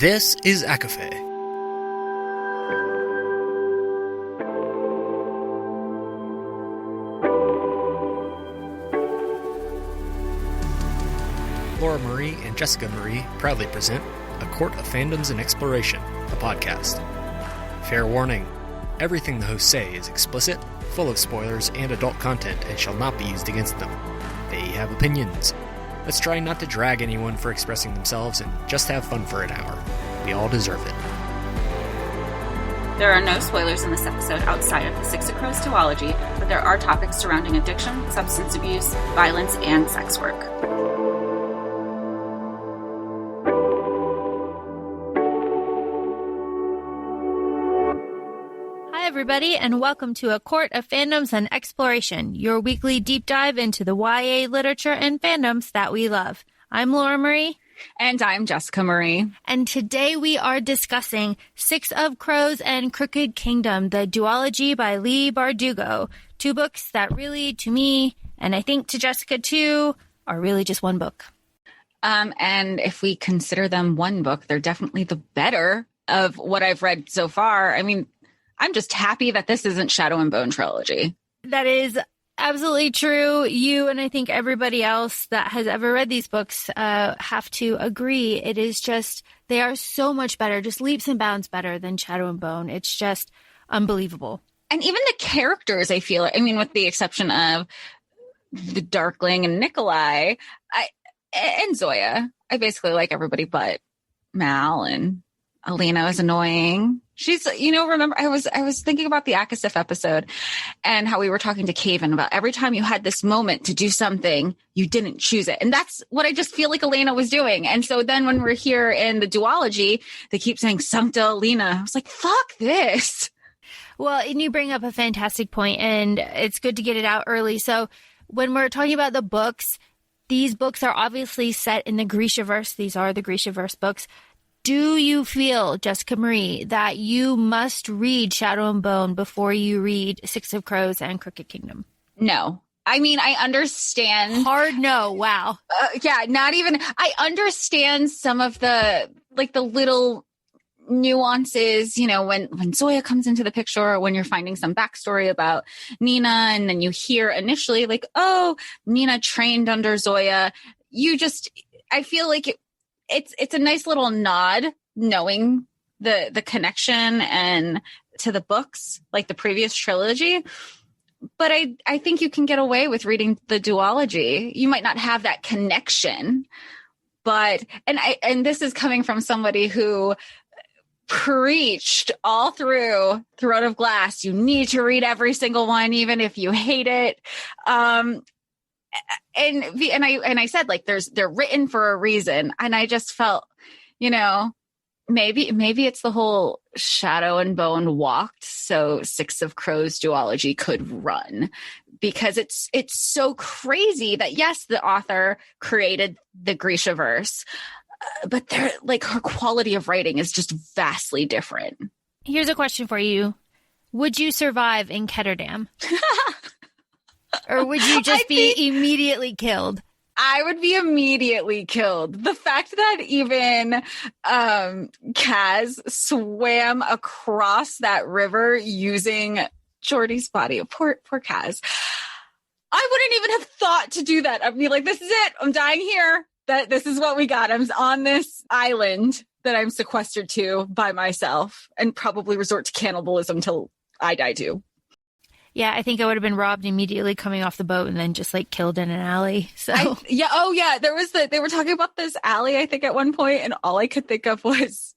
This is ACOFAE. Laura Marie and Jessica Marie proudly present A Court of Fandoms and Exploration, a podcast. Fair warning, everything the hosts say is explicit, full of spoilers and adult content and shall not be used against them. They have opinions. Let's try not to drag anyone for expressing themselves and just have fun for an hour. We all deserve it. There are no spoilers in this episode outside of the Six of Crows Duology, but there are topics surrounding addiction, substance abuse, violence, and sex work. Hi, everybody, and welcome to A Court of Fandoms and Exploration, your weekly deep dive into the YA literature and fandoms that we love. I'm Laura Marie. And I'm Jessica Marie. And today we are discussing Six of Crows and Crooked Kingdom, the duology by Leigh Bardugo. Two books that really, to me, and I think to Jessica too, are really just one book. And if we consider them one book, they're definitely the better of what I've read so far. I mean, I'm just happy that this isn't Shadow and Bone trilogy. That is absolutely true. You and I think everybody else that has ever read these books have to agree. It is just, they are so much better, just leaps and bounds better than Shadow and Bone. It's just unbelievable. And even the characters, I feel, I mean, with the exception of the Darkling and Nikolai and Zoya, I basically like everybody but Mal, and Alina is annoying. She's, remember, I was thinking about the ACOFAE episode and how we were talking to Caven about every time you had this moment to do something, you didn't choose it. And that's what I just feel like Alina was doing. And so then when we're here in the duology, they keep saying Sancta Alina. I was like, fuck this. Well, and you bring up a fantastic point, and it's good to get it out early. So when we're talking about the books, these books are obviously set in the Grishaverse. These are the Grishaverse books. Do you feel, Jessica Marie, that you must read Shadow and Bone before you read Six of Crows and Crooked Kingdom? No. I mean, I understand. Hard no. Wow. Yeah, not even. I understand some of the little nuances, when Zoya comes into the picture, or when you're finding some backstory about Nina, and then you hear initially like, oh, Nina trained under Zoya. I feel like it's a nice little nod knowing the connection and to the books, like the previous trilogy. But I think you can get away with reading the duology. You might not have that connection, but, and this is coming from somebody who preached all through Throne of Glass. You need to read every single one, even if you hate it. And I said, like, they're written for a reason. And I just felt, maybe it's the whole Shadow and Bone walked so Six of Crows duology could run, because it's so crazy that, yes, the author created the Grishaverse, but they're like, her quality of writing is just vastly different. Here's a question for you. Would you survive in Ketterdam? Or would you just be immediately killed? I would be immediately killed. The fact that even Kaz swam across that river using Jordy's body. Poor Kaz. I wouldn't even have thought to do that. I'd be like, this is it. I'm dying here. This is what we got. I'm on this island that I'm sequestered to by myself, and probably resort to cannibalism till I die too. Yeah, I think I would have been robbed immediately coming off the boat and then just killed in an alley. So they were talking about this alley, I think, at one point, and all I could think of was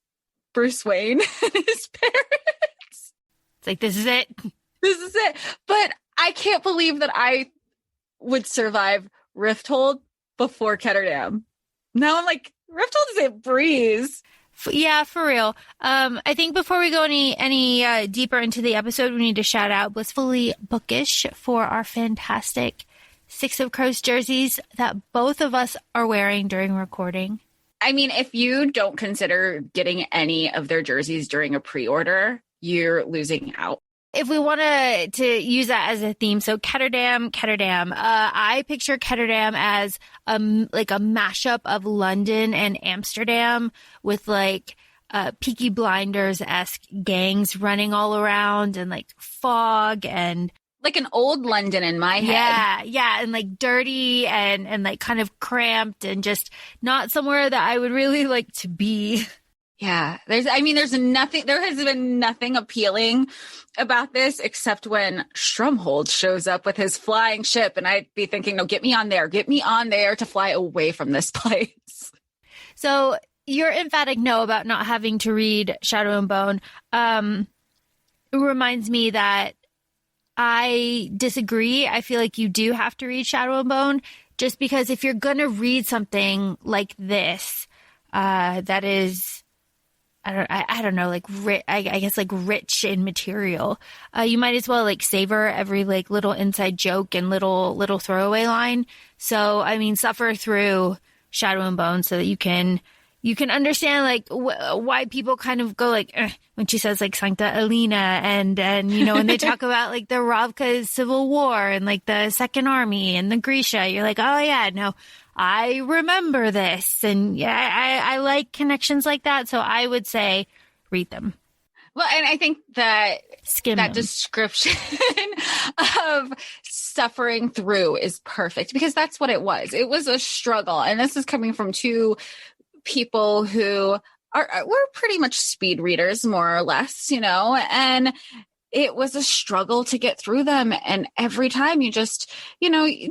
Bruce Wayne and his parents. It's like, this is it. This is it. But I can't believe that I would survive Rifthold before Ketterdam. Now I'm like, Rifthold is a breeze. Yeah, for real. I think before we go any deeper into the episode, we need to shout out Blissfully Bookish for our fantastic Six of Crows jerseys that both of us are wearing during recording. I mean, if you don't consider getting any of their jerseys during a pre-order, you're losing out. If we want to use that as a theme, so Ketterdam. I picture Ketterdam as like a mashup of London and Amsterdam with Peaky Blinders-esque gangs running all around and like fog and like an old London in my head. Yeah, and like dirty and like kind of cramped and just not somewhere that I would really like to be. Yeah, there has been nothing appealing about this except when Stromhold shows up with his flying ship, and I'd be thinking, no, get me on there to fly away from this place. So your emphatic no about not having to read Shadow and Bone reminds me that I disagree. I feel like you do have to read Shadow and Bone, just because if you're going to read something like this, that is, I don't know, like I guess like rich in material, you might as well like savor every like little inside joke and little throwaway line. So, I mean, suffer through Shadow and Bone so that you can understand like why people kind of go like when she says like Sancta Elena and when they talk about like the Ravka's Civil War and like the Second Army and the Grisha, you're like, oh yeah, no, I remember this. And yeah, I like connections like that. So I would say read them. Well, and I think that Skim that them. description of suffering through is perfect, because that's what it was. It was a struggle. And this is coming from two people were pretty much speed readers, more or less, and it was a struggle to get through them. And every time you just, maybe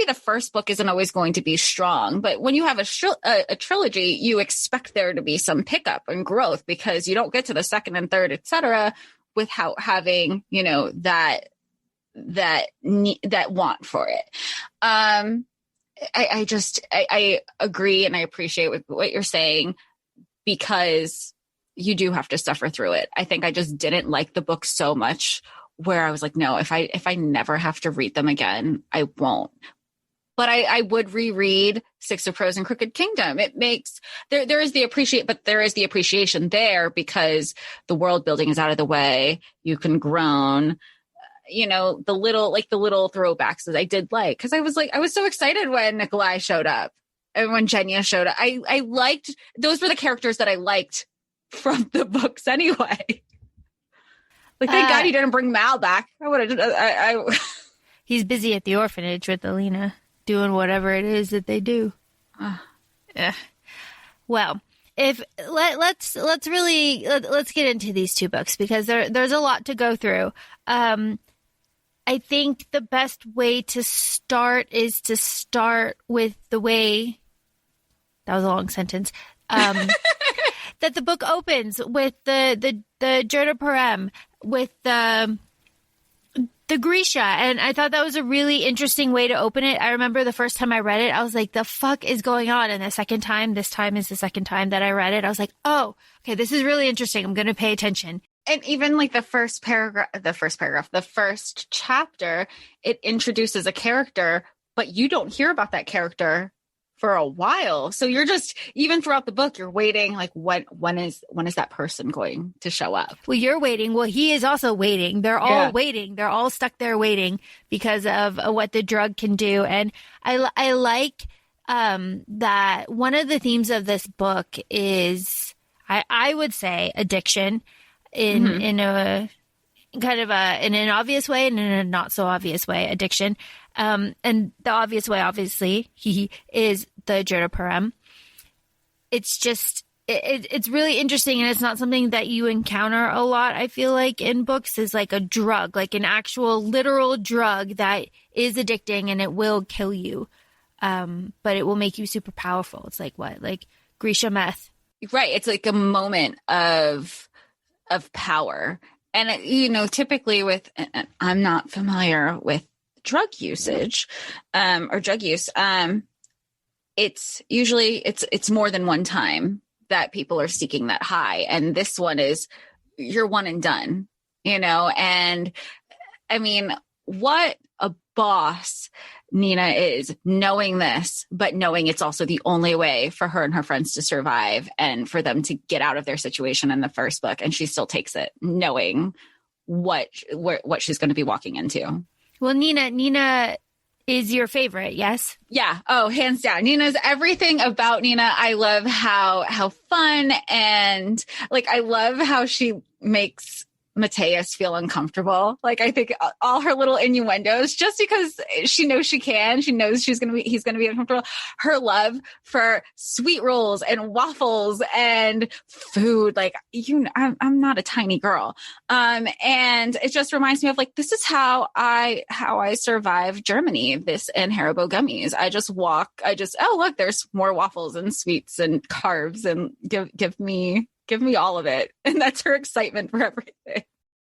the first book isn't always going to be strong, but when you have a trilogy, you expect there to be some pickup and growth, because you don't get to the second and third, etc., without having, that want for it. I agree, and I appreciate what you're saying, because you do have to suffer through it. I think I just didn't like the book so much where I was like, no, if I never have to read them again, I won't. But I would reread Six of Crows and Crooked Kingdom. It makes there is the appreciation there, because the world building is out of the way. You can groan. The little throwbacks that I did like, because I was so excited when Nikolai showed up and when Genya showed up. I liked, those were the characters that I liked from the books anyway. Like, thank God he didn't bring Mal back. I would have. He's busy at the orphanage with Alina, doing whatever it is that they do. Yeah. Well, let's get into these two books, because there's a lot to go through. I think the best way to start is to start with the way, that was a long sentence, that the book opens with the Jurda Parem, with the Grisha. And I thought that was a really interesting way to open it. I remember the first time I read it, I was like, the fuck is going on? And this time is the second time that I read it, I was like, oh, okay, this is really interesting. I'm going to pay attention. And even like the first chapter, it introduces a character, but you don't hear about that character for a while. So you're just, even throughout the book, you're waiting, like, when is that person going to show up? Well, you're waiting. Well, he is also waiting. They're all waiting. They're all stuck there waiting because of what the drug can do. And I like that one of the themes of this book is, I would say, addiction. In a kind of in an obvious way and in a not so obvious way, addiction. And the obvious way, obviously, he is the Jurda Parem. It's just, it's really interesting, and it's not something that you encounter a lot, I feel like, in books, is like a drug, like an actual literal drug that is addicting and it will kill you. But it will make you super powerful. It's like what? Like Grisha meth. Right. It's like a moment of power. And, typically I'm not familiar with drug usage, or drug use. It's usually, it's more than one time that people are seeking that high. And this one is, you're one and done, and I mean, what a boss Nina is, knowing this, but knowing it's also the only way for her and her friends to survive and for them to get out of their situation in the first book. And she still takes it, knowing what she's going to be walking into. Well, Nina is your favorite, yes? Yeah. Oh, hands down. Nina's everything about Nina. I love how fun and like, I love how she makes Mateus feel uncomfortable. Like, I think all her little innuendos, just because she knows she knows he's going to be uncomfortable. Her love for sweet rolls and waffles and food. Like, I'm not a tiny girl. And it just reminds me of like, this is how I survive Germany, this and Haribo gummies. Oh, look, there's more waffles and sweets and carbs and give me all of it. And that's her excitement for everything.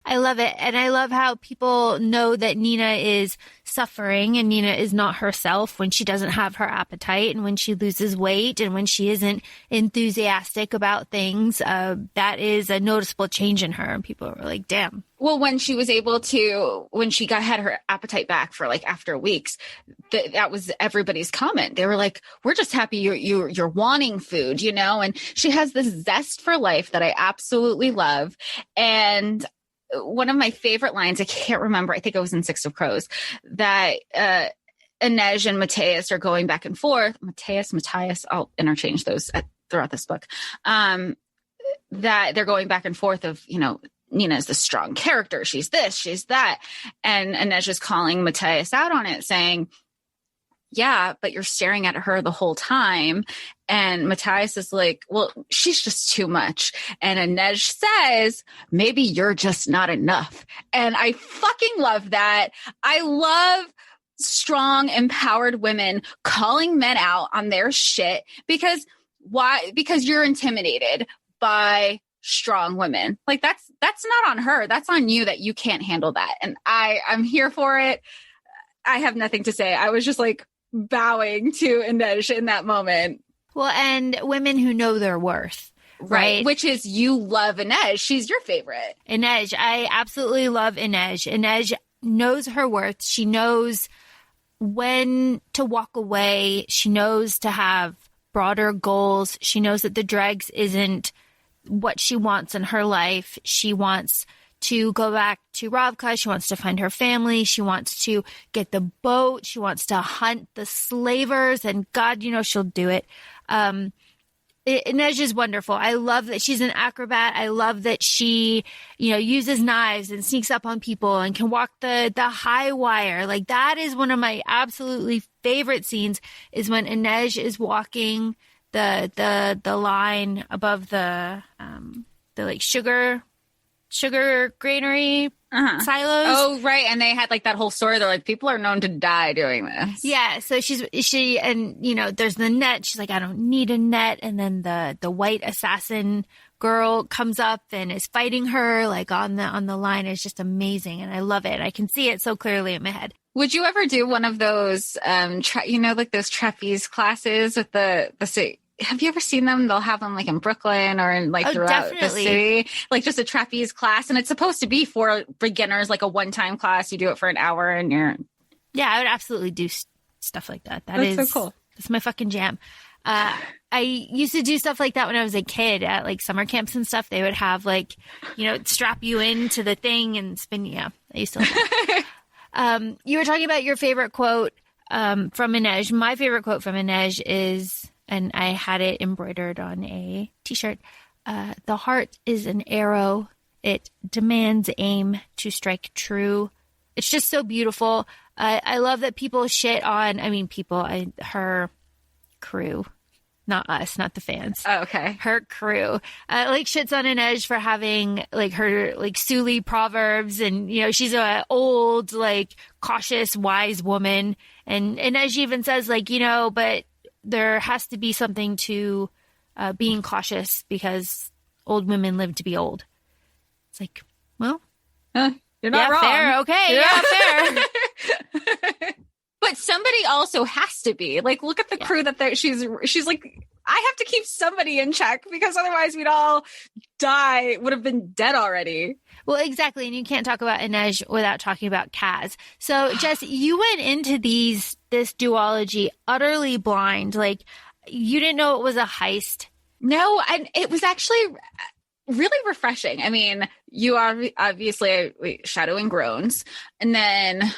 I love it. And I love how people know that Nina is suffering and Nina is not herself when she doesn't have her appetite and when she loses weight and when she isn't enthusiastic about things. That is a noticeable change in her. And people were like, damn. Well, when she had her appetite back for like after weeks, that was everybody's comment. They were like, we're just happy you're wanting food, you know? And she has this zest for life that I absolutely love. And one of my favorite lines, I can't remember, I think it was in Six of Crows, that Inej and Mateus are going back and forth. Matthias, I'll interchange those throughout this book. That they're going back and forth of, you know, Nina's the strong character. She's this, she's that. And Inej is calling Mateus out on it, saying, yeah, but you're staring at her the whole time. And Matthias is like, well, she's just too much. And Inej says, maybe you're just not enough. And I fucking love that. I love strong, empowered women calling men out on their shit because you're intimidated by strong women. Like that's not on her. That's on you that you can't handle that. And I'm here for it. I have nothing to say. I was just like, bowing to Inej in that moment. Well, and women who know their worth. Right. Which is, you love Inej. She's your favorite. Inej. I absolutely love Inej. Inej knows her worth. She knows when to walk away. She knows to have broader goals. She knows that the dregs isn't what she wants in her life. She wants to go back to Ravka. She wants to find her family. She wants to get the boat. She wants to hunt the slavers. And God, you know, she'll do it. Inej is wonderful. I love that she's an acrobat. I love that she, you know, uses knives and sneaks up on people and can walk the high wire. Like, that is one of my absolutely favorite scenes, is when Inej is walking the line above the like sugar granary silos. Oh, right. And they had like that whole story. They're like, people are known to die doing this. Yeah. So she, and you know, there's the net. She's like, I don't need a net. And then the white assassin girl comes up and is fighting her like on the line. It's just amazing. And I love it. I can see it so clearly in my head. Would you ever do one of those, like those trapeze classes with the have you ever seen them? They'll have them like in Brooklyn or in like throughout the city, like just a trapeze class. And it's supposed to be for beginners, like a one-time class. You do it for an hour and yeah, I would absolutely do stuff like that. That's so cool. That's my fucking jam. I used to do stuff like that when I was a kid at like summer camps and stuff. They would have like, you know, strap you into the thing and spin. Yeah, I used to like that. You were talking about your favorite quote from Inej. My favorite quote from Inej is, and I had it embroidered on a t-shirt. The heart is an arrow. It demands aim to strike true. It's just so beautiful. I love that people shit on, her crew, not us, not the fans. Oh, okay. Her crew, like shits on Inej for having like her like Suli proverbs. And, you know, she's a old, like cautious, wise woman. And Inej even says like, you know, but there has to be something to being cautious because old women live to be old. It's like, well, you're not wrong. Fair. Okay. Yeah, fair. But somebody also has to be like, look at the crew that she's like, I have to keep somebody in check because otherwise we'd all would have been dead already. Well, exactly. And you can't talk about Inej without talking about Kaz. So Jess, you went into this duology utterly blind. Like, you didn't know it was a heist. No, and it was actually really refreshing. I mean, you are obviously Shadow and Groans, and then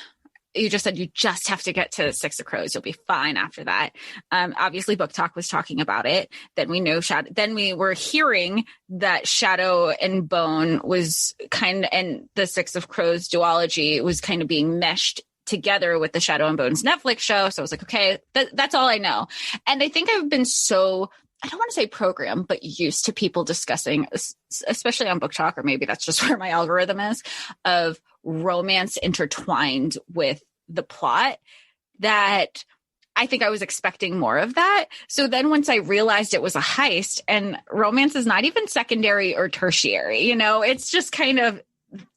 you just said you just have to get to Six of Crows. You'll be fine after that. Obviously, Book Talk was talking about it. Then we know Then we were hearing that Shadow and Bone was and the Six of Crows duology was kind of being meshed together with the Shadow and Bones Netflix show. So I was like, okay, that's all I know. And I think I've been so, I don't want to say programmed, but used to people discussing, especially on Book Talk, or maybe that's just where my algorithm is, of romance intertwined with the plot, that I think I was expecting more of that. So then once I realized it was a heist, and romance is not even secondary or tertiary, it's just kind of,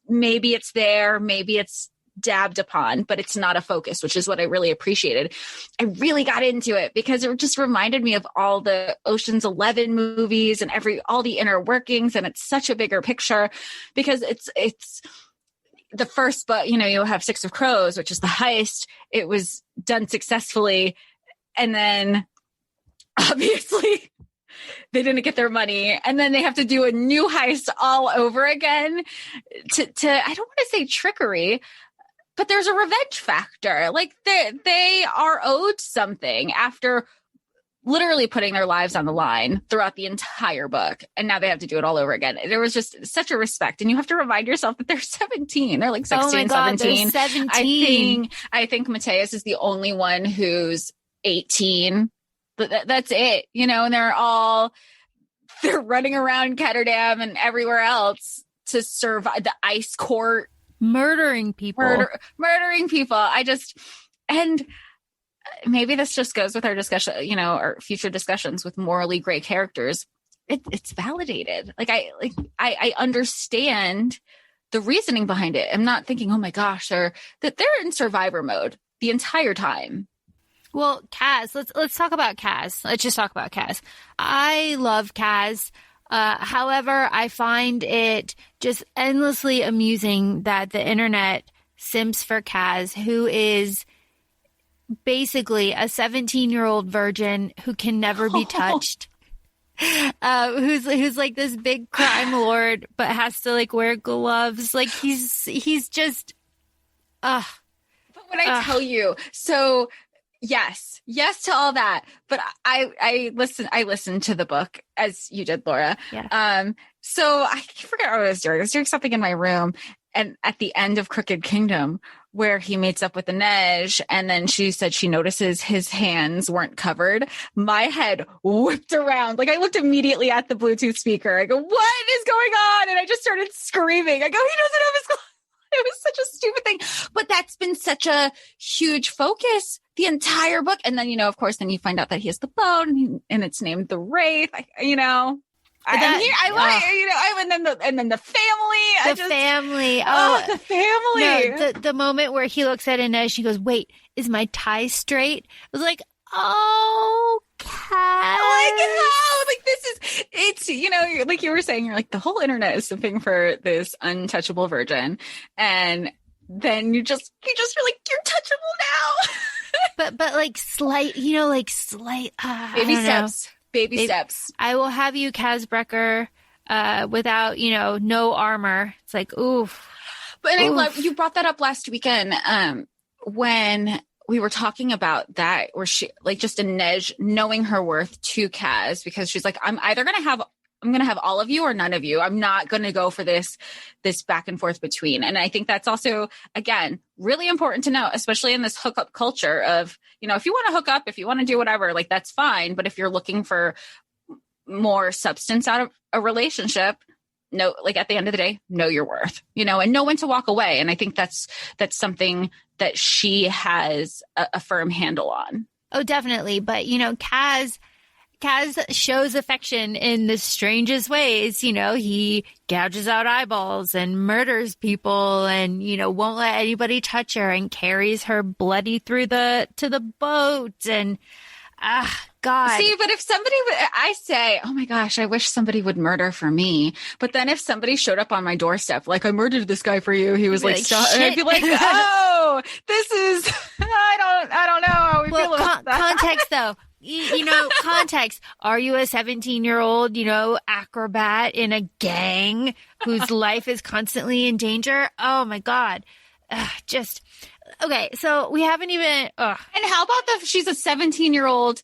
maybe it's there, maybe it's dabbed upon, but it's not a focus, which is what I really appreciated. I really got into it because it just reminded me of all the Ocean's 11 movies and all the inner workings. And it's such a bigger picture because it's the first, but you have Six of Crows, which is the heist. It was done successfully. And then obviously they didn't get their money. And then they have to do a new heist all over again to I don't want to say trickery, but there's a revenge factor. Like they are owed something after literally putting their lives on the line throughout the entire book. And now they have to do it all over again. There was just such a respect. And you have to remind yourself that they're 17. They're like 16, oh my God, 17. They're 17. I think Mateus is the only one who's 18. But that's it, and they're running around Ketterdam and everywhere else to survive the ice court. Murdering people. Murdering people. And maybe this just goes with our discussion, our future discussions with morally gray characters. It's validated. I understand the reasoning behind it. I'm not thinking, oh my gosh, that they're in survivor mode the entire time. Well, Kaz, let's talk about Kaz. Let's just talk about Kaz. I love Kaz. However, I find it just endlessly amusing that the internet simps for Kaz, who is basically a 17-year-old virgin who can never be touched. Who's like this big crime lord, but has to wear gloves. Like he's just, But when I tell you, so yes to all that. But I listened to the book as you did, Laura. Yeah. So I forget what I was doing. I was doing something in my room, and at the end of Crooked Kingdom, where he meets up with Inej, and then she said she notices his hands weren't covered. My head whipped around. I looked immediately at the Bluetooth speaker. I go, what is going on? And I just started screaming. I go, he doesn't have his gloves. It was such a stupid thing, but that's been such a huge focus the entire book. And then, of course, then you find out that he has the bone and it's named the Wraith, and then the family. The family. The family. No, the moment where he looks at Inej, she goes, wait, is my tie straight? I was like, oh, Cat. It's like you were saying, you're like, the whole internet is something for this untouchable virgin. And then you're like, you're touchable now. but slight, baby steps. Baby steps. I will have you, Kazbrecker, without, no armor. It's like, oof. But I love, you brought that up last weekend, when we were talking about that, where she, just Inej knowing her worth to Kaz, because she's like, I'm going to have all of you or none of you. I'm not going to go for this back and forth between. And I think that's also, again, really important to know, especially in this hookup culture of, if you want to hook up, if you want to do whatever, that's fine. But if you're looking for more substance out of a relationship, no, at the end of the day, know your worth, and know when to walk away. And I think that's something that she has a firm handle on. Oh, definitely. But, Kaz shows affection in the strangest ways. He gouges out eyeballs and murders people and, won't let anybody touch her and carries her bloody to the boat. And, God. See, but if somebody I say, oh my gosh, I wish somebody would murder for me. But then if somebody showed up on my doorstep, I murdered this guy for you, he was like, and I'd be like, oh, this is, I don't know how we feel about that. Context though. Context. Are you a 17-year-old, acrobat in a gang whose life is constantly in danger? Oh my God. Just okay, so we haven't even. Ugh. And how about she's a 17-year-old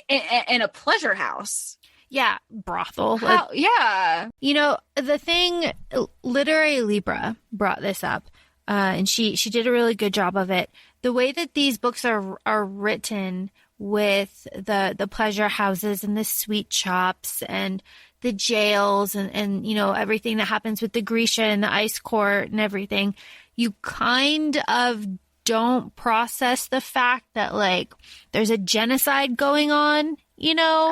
in a pleasure house? Yeah, brothel. Yeah. You know, the thing, Literary Libra brought this up, and she did a really good job of it. The way that these books are written with the pleasure houses and the sweet shops and the jails and you know, everything that happens with the Grisha and the ice court and everything, you kind of don't process the fact that, like, there's a genocide going on, you know,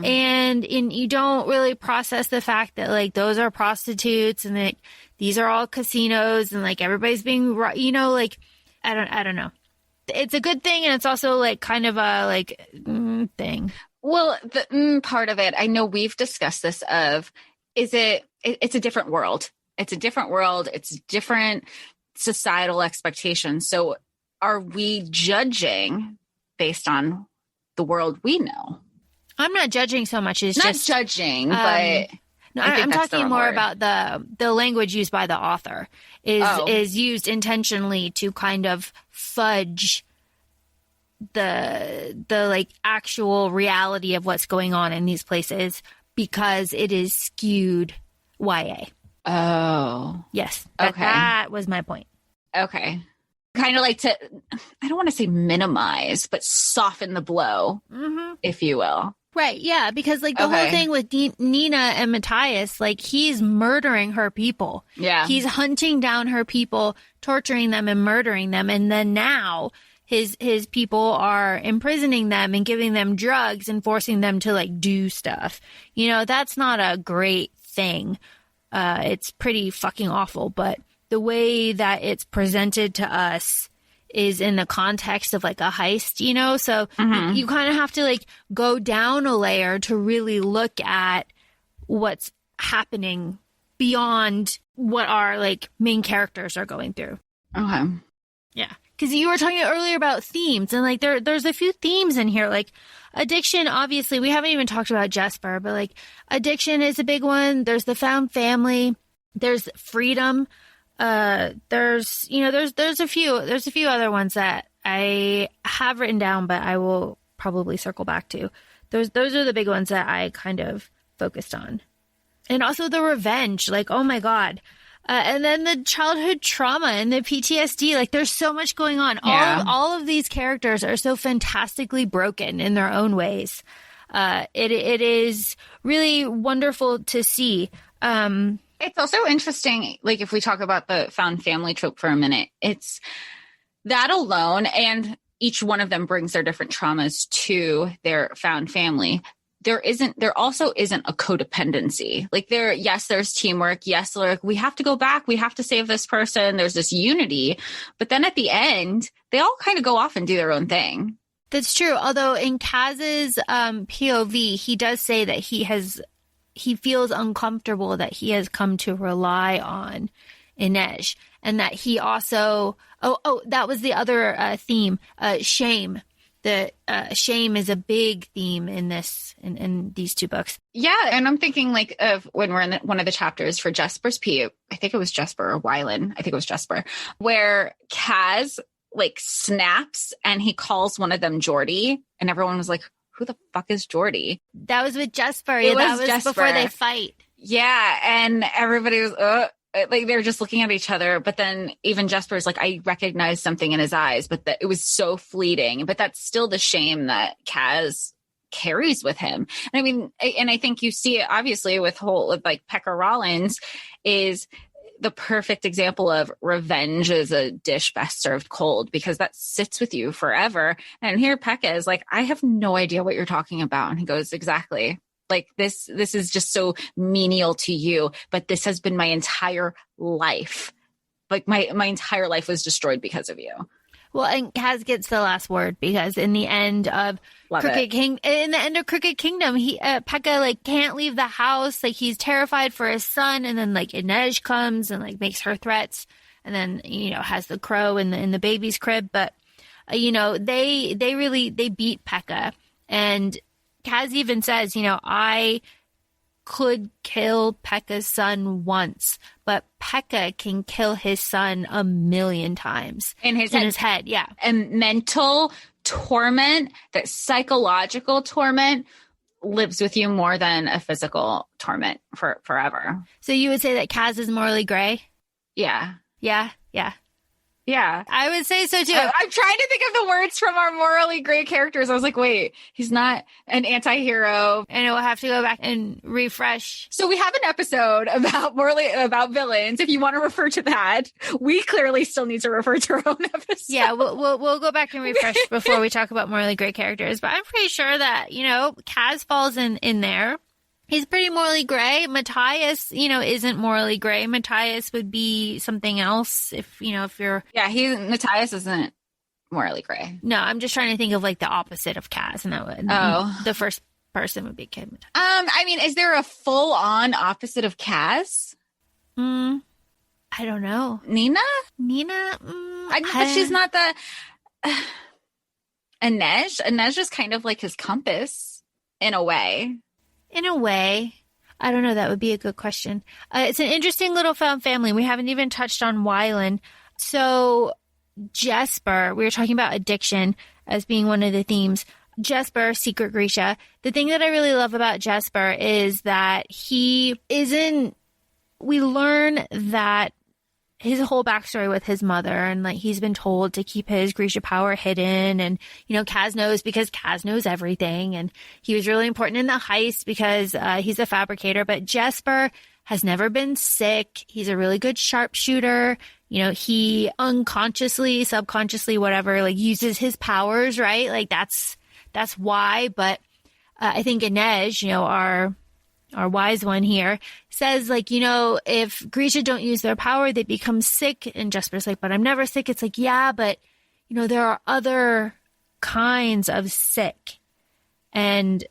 and you don't really process the fact that, like, those are prostitutes and that these are all casinos and, like, everybody's being, you know, like, I don't know. It's a good thing, and it's also, like, kind of a, like, thing. Well, the part of it, I know we've discussed this it's a different world. It's a different world. It's different societal expectations. So are we judging based on the world we know? I'm not judging so much as not just judging, but no, I'm talking more about the language used by the author is used intentionally to kind of fudge the like actual reality of what's going on in these places because it is skewed YA. Oh. Yes. Okay. That was my point. Okay. Kind of like to, I don't want to say minimize, but soften the blow, if you will. Right. Yeah. Because like the whole thing with Nina and Matthias, like he's murdering her people. Yeah. He's hunting down her people, torturing them and murdering them. And then now his people are imprisoning them and giving them drugs and forcing them to like do stuff. You know, that's not a great thing. It's pretty fucking awful, but the way that it's presented to us is in the context of like a heist, you know? So you kind of have to like go down a layer to really look at what's happening beyond what our like main characters are going through. Okay. Yeah. Because you were talking earlier about themes, and like there's a few themes in here, like addiction. Obviously, we haven't even talked about Jesper, but like addiction is a big one. There's the found family. There's freedom. There's a few other ones that I have written down, but I will probably circle back to. Those are the big ones that I kind of focused on, and also the revenge. Like, oh my God. And then the childhood trauma and the PTSD, like there's so much going on. Yeah. All of these characters are so fantastically broken in their own ways. It is really wonderful to see. It's also interesting, like if we talk about the found family trope for a minute, it's that alone, and each one of them brings their different traumas to their found family. There also isn't a codependency. Like there's teamwork. Yes, like we have to go back. We have to save this person. There's this unity. But then at the end, they all kind of go off and do their own thing. That's true. Although in Kaz's POV, he does say that he feels uncomfortable that he has come to rely on Inej, and that he also, that was the other theme, shame. The shame is a big theme in these two books. Yeah, and I'm thinking like of when we're in one of the chapters for Jesper's I think it was Jesper or Wylan. I think it was Jesper, where Kaz like snaps and he calls one of them Geordie, and everyone was like, "Who the fuck is Geordie?" That was with Jesper. That was Jesper. Before they fight. Yeah, and everybody was like they were just looking at each other, but then even Jesper's like, I recognized something in his eyes, but that it was so fleeting. But that's still the shame that Kaz carries with him. And I mean, and I think you see it obviously with like Pekka Rollins is the perfect example of revenge is a dish best served cold, because that sits with you forever. And here Pekka is like, I have no idea what you're talking about. And he goes, exactly. Like this is just so menial to you, but this has been my entire life. Like my entire life was destroyed because of you. Well, and Kaz gets the last word, because in the end of Crooked Kingdom, he Pekka like can't leave the house. Like he's terrified for his son, and then like Inej comes and like makes her threats, and then has the crow in the baby's crib. But they beat Pekka, and Kaz even says, could kill Pekka's son once, but Pekka can kill his son 1,000,000 times. In his head, yeah. And mental torment, that psychological torment, lives with you more than a physical torment forever. So you would say that Kaz is morally gray? Yeah. Yeah. Yeah. I would say so too. I'm trying to think of the words from our morally gray characters. I was like, wait, he's not an anti-hero. And we'll have to go back and refresh. So we have an episode about villains. If you want to refer to that, we clearly still need to refer to our own episode. Yeah, we'll go back and refresh before we talk about morally gray characters. But I'm pretty sure that, Kaz falls in there. He's pretty morally gray. Matthias, isn't morally gray. Matthias would be something else if you're... Yeah, Matthias isn't morally gray. No, I'm just trying to think of like the opposite of Kaz. And that would... The first person would be Kid Matthias. I mean, is there a full-on opposite of Kaz? I don't know. Nina? I know, but she's not the... Inej? Inej is kind of like his compass, in a way. In a way, I don't know. That would be a good question. It's an interesting little found family. We haven't even touched on Wylan. So Jesper, we were talking about addiction as being one of the themes. Jesper, Secret Grisha. The thing that I really love about Jesper is that we learn that his whole backstory with his mother, and like he's been told to keep his Grisha power hidden, and Kaz knows because Kaz knows everything, and he was really important in the heist because he's a fabricator. But Jesper has never been sick. He's a really good sharpshooter. He unconsciously, subconsciously, whatever, like uses his powers, right? Like that's why. But I think Inej, our wise one here, says if Grisha don't use their power, they become sick. And Jesper's like, but I'm never sick. It's like, yeah, but there are other kinds of sick. And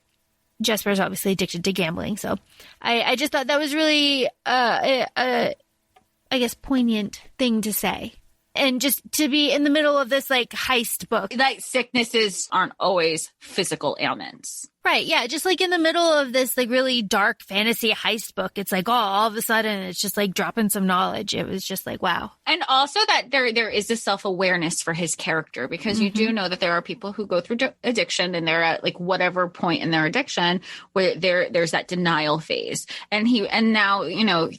Jesper's obviously addicted to gambling. So I just thought that was really, I guess, poignant thing to say. And just to be in the middle of this like heist book. Like sicknesses aren't always physical ailments. Right. Yeah. Just like in the middle of this like really dark fantasy heist book, it's like, all of a sudden it's just like dropping some knowledge. It was just like, wow. And also that there is a self-awareness for his character, because you do know that there are people who go through addiction and they're at like whatever point in their addiction where there's that denial phase. And now,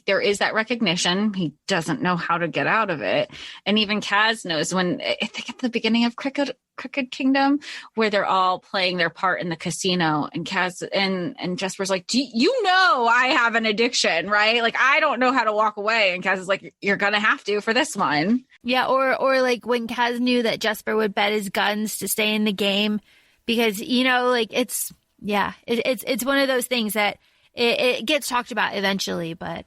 there is that recognition. He doesn't know how to get out of it. And even Kaz knows when, I think at the beginning of Crooked Kingdom, where they're all playing their part in the casino, and Kaz and Jesper's like, I have an addiction, right? Like, I don't know how to walk away. And Kaz is like, you're gonna have to for this one. Yeah, or like when Kaz knew that Jesper would bet his guns to stay in the game, because it's one of those things that it gets talked about eventually, but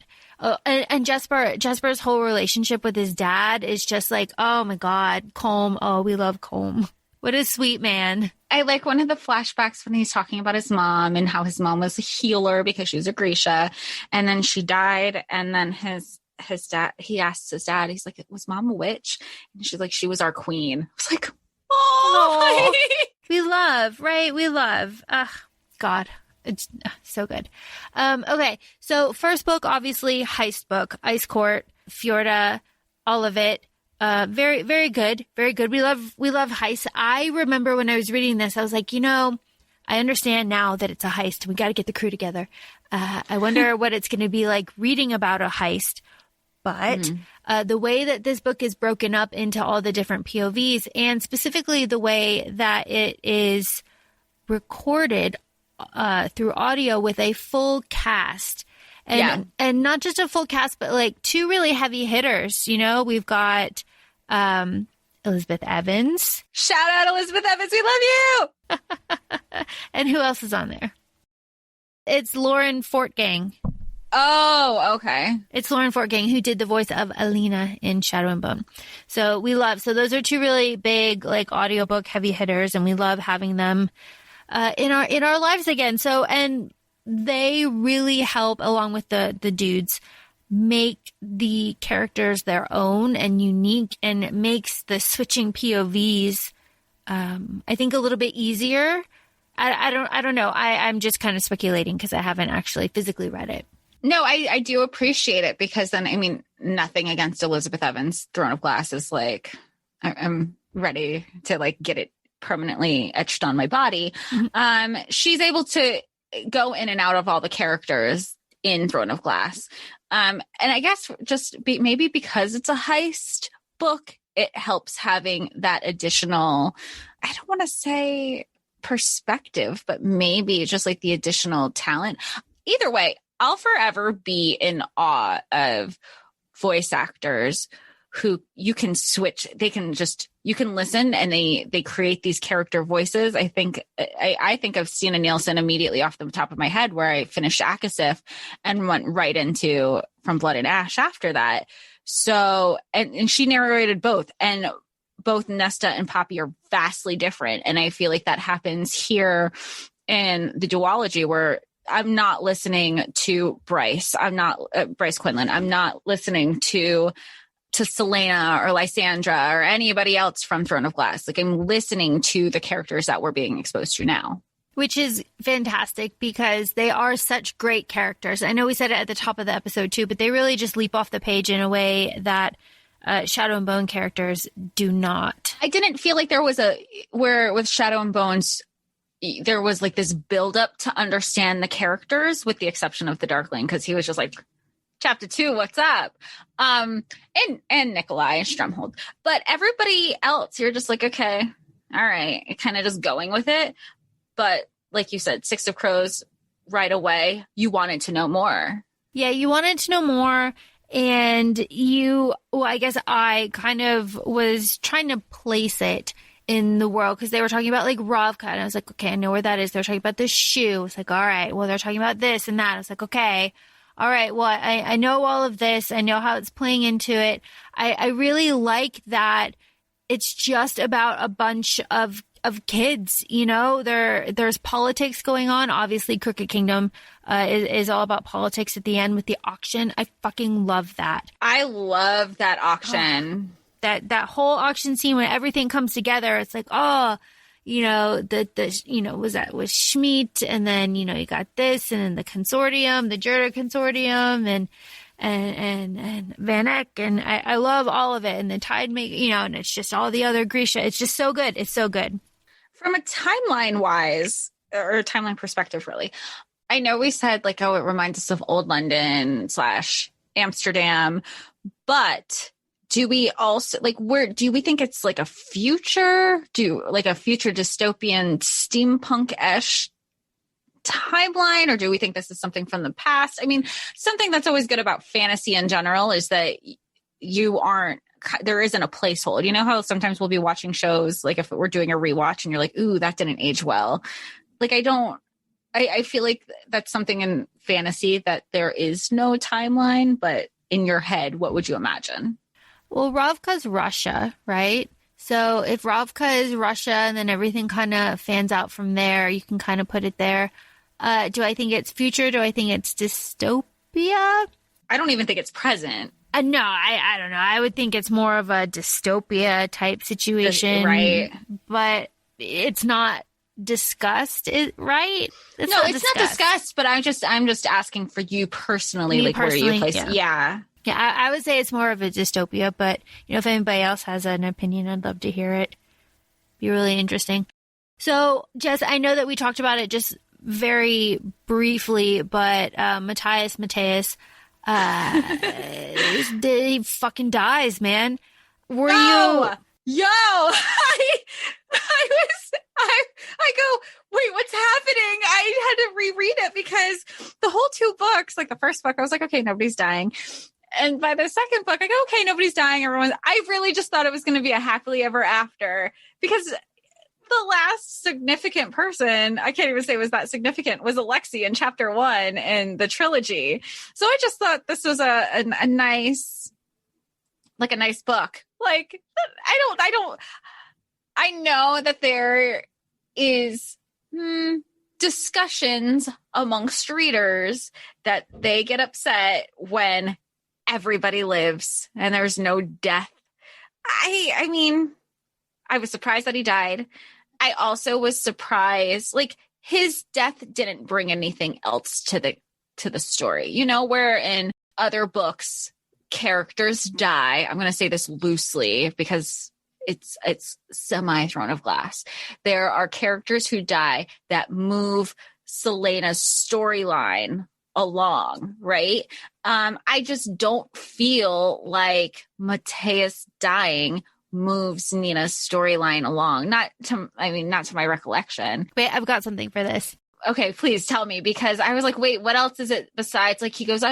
and Jesper's whole relationship with his dad is just like, oh my God, Colm. Oh, we love Colm. What a sweet man. I like one of the flashbacks when he's talking about his mom and how his mom was a healer because she was a Grisha, and then she died, and then his dad, he asked his dad, he's like, was mom a witch? And she's like, she was our queen. I was like, oh. We love, right? We love. God. It's so good. Okay. So first book, obviously heist book, Ice Court, Fjorda, all of it. Very, very good. Very good. We love heists. I remember when I was reading this, I was like, I understand now that it's a heist. We got to get the crew together. I wonder what it's going to be like reading about a heist. But the way that this book is broken up into all the different POVs, and specifically the way that it is recorded through audio with a full cast, and not just a full cast, but like two really heavy hitters. We've got Elizabeth Evans. Shout out Elizabeth Evans, we love you. And who else is on there? It's Lauren Fortgang. Oh, okay. It's Lauren Fortgang who did the voice of Alina in Shadow and Bone. So those are two really big like audiobook heavy hitters, and we love having them in our lives again. So, and they really help, along with the dudes, make the characters their own and unique, and it makes the switching POVs, I think, a little bit easier I don't know. I'm just kind of speculating because I haven't actually physically read it. No, I do appreciate it because then, I mean, nothing against Elizabeth Evans' Throne of Glass is like, I'm ready to like get it permanently etched on my body. Mm-hmm. She's able to go in and out of all the characters in Throne of Glass. And I guess just maybe because it's a heist book, it helps having that additional, I don't want to say perspective, but maybe just like the additional talent. Either way, I'll forever be in awe of voice actors who you can switch. You can listen and they create these character voices. I think of Stina Nielsen immediately off the top of my head, where I finished ACOFAE and went right into From Blood and Ash after that. So, and she narrated both, and both Nesta and Poppy are vastly different. And I feel like that happens here in the duology, where I'm not listening to Bryce. I'm not Bryce Quinlan. I'm not listening to Selena or Lysandra or anybody else from Throne of Glass. Like, I'm listening to the characters that we're being exposed to now. Which is fantastic because they are such great characters. I know we said it at the top of the episode too, but they really just leap off the page in a way that Shadow and Bone characters do not. I didn't feel like there was where with Shadow and Bones, there was like this build up to understand the characters, with the exception of the Darkling, because he was just like, chapter 2, what's up? And Nikolai and Stromhold. But everybody else, you're just like, okay, all right, kind of just going with it. But like you said, Six of Crows, right away, you wanted to know more. Yeah, you wanted to know more. And I guess I kind of was trying to place it in the world, because they were talking about like Ravka, and I was like, okay, I know where that is. They're talking about the shoe. It's like, all right, well, they're talking about this and that. I was like, okay, all right, well, I know all of this. I know how it's playing into it. I really like that it's just about a bunch of kids, you know. There's politics going on. Obviously, Crooked Kingdom is all about politics at the end with the auction. I fucking love that. I love that auction. That whole auction scene when everything comes together. It's like, oh, you know, was Schmidt, and then, you know, you got this, and then the consortium, the Jurda consortium, and Van Eck, and I love all of it, and the Tide you know, and it's just all the other Grisha. It's just so good. It's so good. From a timeline wise, or timeline perspective, really, I know we said like, oh, it reminds us of Old London / Amsterdam, but do we also like, do we think it's like a future dystopian steampunk-ish timeline, or do we think this is something from the past? I mean, something that's always good about fantasy in general is that there isn't a placeholder. You know how sometimes we'll be watching shows, like if we're doing a rewatch and you're like, ooh, that didn't age well. Like, I feel like that's something in fantasy, that there is no timeline, but in your head, what would you imagine? Well, Ravka's Russia, right? So if Ravka is Russia and then everything kind of fans out from there, you can kind of put it there. Do I think it's future? Do I think it's dystopia? I don't even think it's present. No, I don't know. I would think it's more of a dystopia type situation. Right. But it's not discussed, right? It's not discussed, but I'm just asking for you personally, Me like personally, where you place yeah. it. Yeah. Yeah, I would say it's more of a dystopia, but, you know, if anybody else has an opinion, I'd love to hear it. Be really interesting. So, Jess, I know that we talked about it just very briefly, but Matthias, he fucking dies, man. Were you? Yo, I go, wait, what's happening? I had to reread it because the whole 2 books, like the first book, I was like, okay, nobody's dying. And by the second book, I go, okay, nobody's dying. I really just thought it was going to be a happily ever after, because the last significant person, I can't even say was that significant, was Alexei in chapter 1 in the trilogy. So I just thought this was a nice book. Like, I know that there is discussions amongst readers that they get upset when everybody lives and there's no death. I mean, I was surprised that he died. I also was surprised, like, his death didn't bring anything else to the story, you know, where in other books, characters die. I'm going to say this loosely because it's semi Throne of Glass. There are characters who die that move Celaena's storyline along, right? I just don't feel like Matthias dying moves Nina's storyline along. Not to my recollection. Wait, I've got something for this. Okay, please tell me, because I was like, wait, what else is it besides, like, he goes,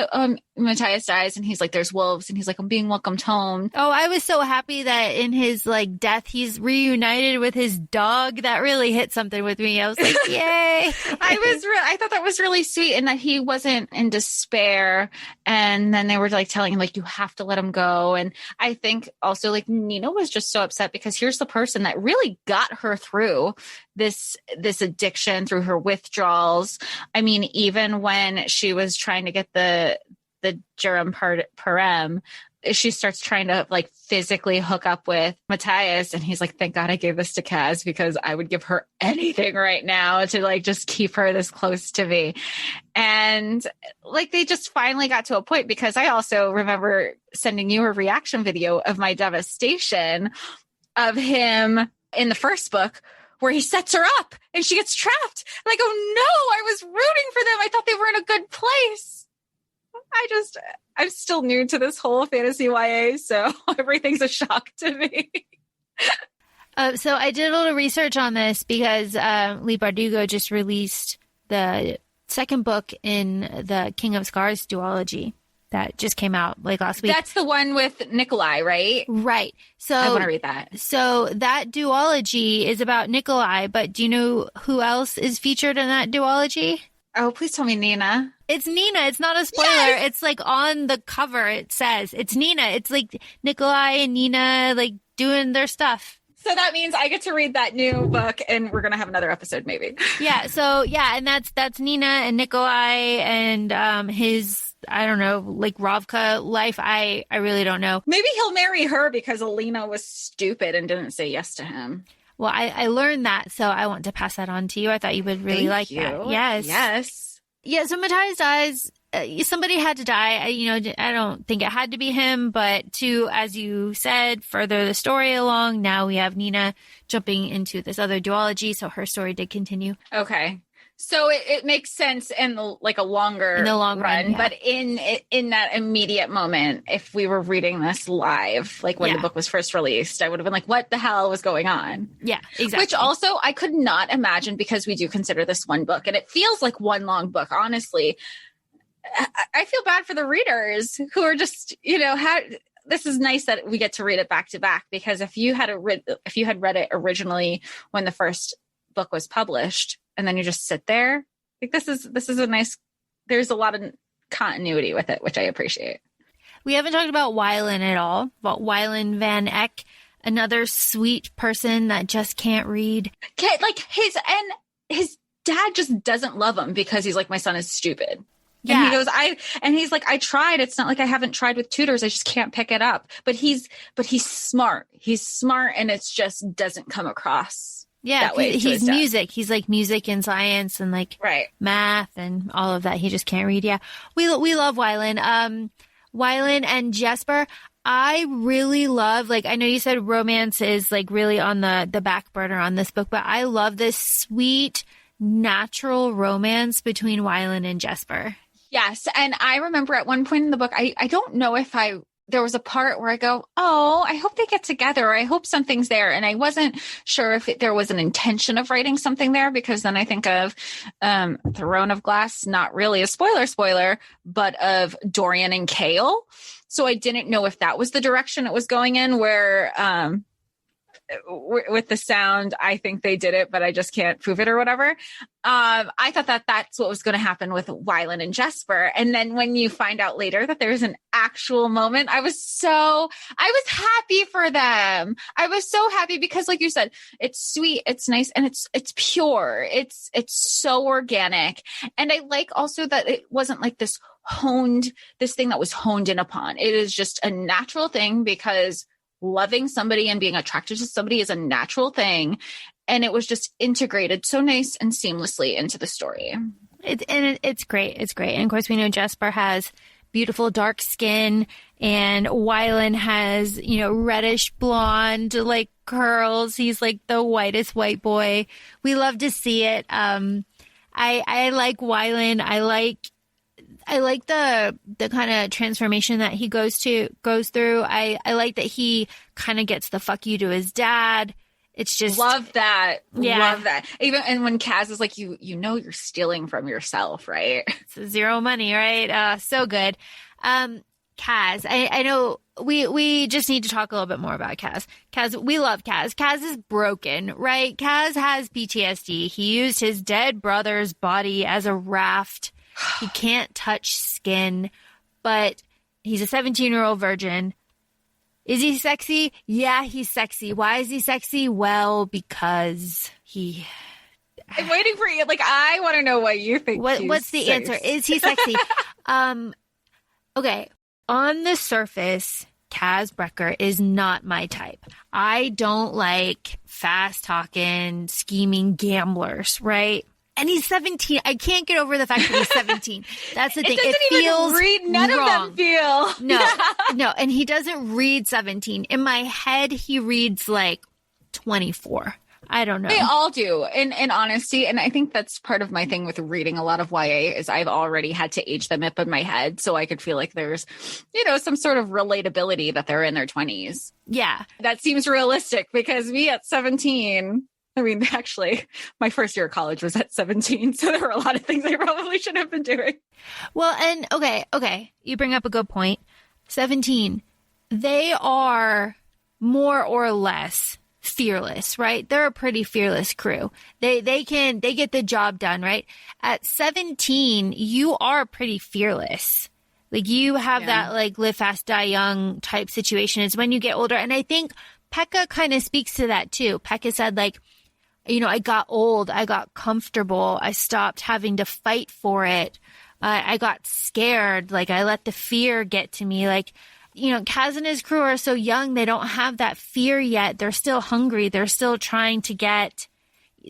Matthias dies, and he's like, there's wolves, and he's like, I'm being welcomed home. Oh, I was so happy that in his like death, he's reunited with his dog. That really hit something with me. I was like, yay. I thought that was really sweet, and that he wasn't in despair. And then they were like telling him, like, you have to let him go. And I think also, like, Nina was just so upset because here's the person that really got her through this addiction, through her withdrawals. I mean, even when she was trying to get the Jerem Parem, she starts trying to like physically hook up with Matthias, and he's like, thank God I gave this to Kaz, because I would give her anything right now to like just keep her this close to me. And like, they just finally got to a point, because I also remember sending you a reaction video of my devastation of him in the first book, where he sets her up and she gets trapped. Like, oh no, I was rooting for them. I thought they were in a good place. I'm still new to this whole fantasy YA, so everything's a shock to me. So I did a little research on this because Leigh Bardugo just released the second book in the King of Scars duology that just came out like last week. That's the one with Nikolai, right? Right. So I want to read that. So that duology is about Nikolai, but do you know who else is featured in that duology? Oh, please tell me Nina. It's Nina. It's not a spoiler. Yes! It's like on the cover, it says it's Nina. It's like Nikolai and Nina like doing their stuff. So that means I get to read that new book, and we're going to have another episode maybe. Yeah. So yeah. And that's Nina and Nikolai and his, I don't know, like Ravka life. I really don't know. Maybe he'll marry her because Alina was stupid and didn't say yes to him. Well, I learned that, so I want to pass that on to you. I thought you would really like that. Yes. Yes. Yeah, so Matthias dies. Somebody had to die. I don't think it had to be him, but to, as you said, further the story along, now we have Nina jumping into this other duology, so her story did continue. Okay. So it makes sense in the long run, yeah. But in that immediate moment, if we were reading this live, like when the book was first released, I would have been like, what the hell was going on? Yeah, exactly. Which also I could not imagine, because we do consider this one book and it feels like one long book. Honestly, I feel bad for the readers who are just, this is nice that we get to read it back to back, because if you had read it originally when the first book was published, and then you just sit there, like this is a nice, there's a lot of continuity with it, which I appreciate. We haven't talked about Wylan at all, about Wylan Van Eck, another sweet person that just can't read. Like his dad just doesn't love him because he's like, my son is stupid. Yeah. And he goes, he's like, I tried. It's not like I haven't tried with tutors. I just can't pick it up. But he's smart. He's smart, and it just doesn't come across. Yeah, he's music. He's like music and science and like math and all of that. He just can't read. Yeah, we love Wylan. Wylan and Jesper. I really love, like, I know you said romance is like really on the back burner on this book, but I love this sweet, natural romance between Wylan and Jesper. Yes, and I remember at one point in the book, I don't know if there was a part where I go, oh, I hope they get together, or I hope something's there. And I wasn't sure if there was an intention of writing something there, because then I think of Throne of Glass, not really a spoiler, but of Dorian and Kale. So I didn't know if that was the direction it was going in, where with the sound, I think they did it, but I just can't prove it or whatever. I thought that that's what was going to happen with Wylan and Jesper. And then when you find out later that there's an actual moment, I was happy for them. I was so happy because, like you said, it's sweet, it's nice, and it's pure. It's so organic. And I like also that it wasn't like this thing that was honed in upon. It is just a natural thing, because loving somebody and being attracted to somebody is a natural thing. And it was just integrated so nice and seamlessly into the story. It's great. It's great. And of course, we know Jesper has beautiful dark skin, and Wylan has, reddish blonde, like curls. He's like the whitest white boy. We love to see it. I like Wylan. I like the kind of transformation that he goes through. I like that he kind of gets the fuck you to his dad. It's just love that. Yeah. Love that. Even and when Kaz is like, you're stealing from yourself, right? It's zero money, right? So good. Kaz, I know we just need to talk a little bit more about Kaz. Kaz, we love Kaz. Kaz is broken, right? Kaz has PTSD. He used his dead brother's body as a raft. He can't touch skin, but he's a 17-year-old virgin. Is he sexy? Yeah, he's sexy. Why is he sexy? Well, because he... I'm waiting for you. Like, I want to know what you think. What's the answer? Is he sexy? Okay. On the surface, Kaz Brekker is not my type. I don't like fast-talking, scheming gamblers, right? And he's 17. I can't get over the fact that he's 17. That's the thing. It feels even none wrong. of them feel. No. And he doesn't read 17. In my head, he reads like 24. I don't know. They all do, in honesty. And I think that's part of my thing with reading a lot of YA is I've already had to age them up in my head. So I could feel like there's, some sort of relatability that they're in their 20s. Yeah. That seems realistic because me at 17... I mean, actually, my first year of college was at 17, so there were a lot of things I probably shouldn't have been doing. Well, and okay, you bring up a good point. 17, they are more or less fearless, right? They're a pretty fearless crew. They get the job done, right? At 17, you are pretty fearless. Like you have that like live fast, die young type situation. It's when you get older, and I think Pekka kind of speaks to that too. Pekka said like, I got old. I got comfortable. I stopped having to fight for it. I got scared. Like I let the fear get to me. Like, Kaz and his crew are so young. They don't have that fear yet. They're still hungry. They're still trying to get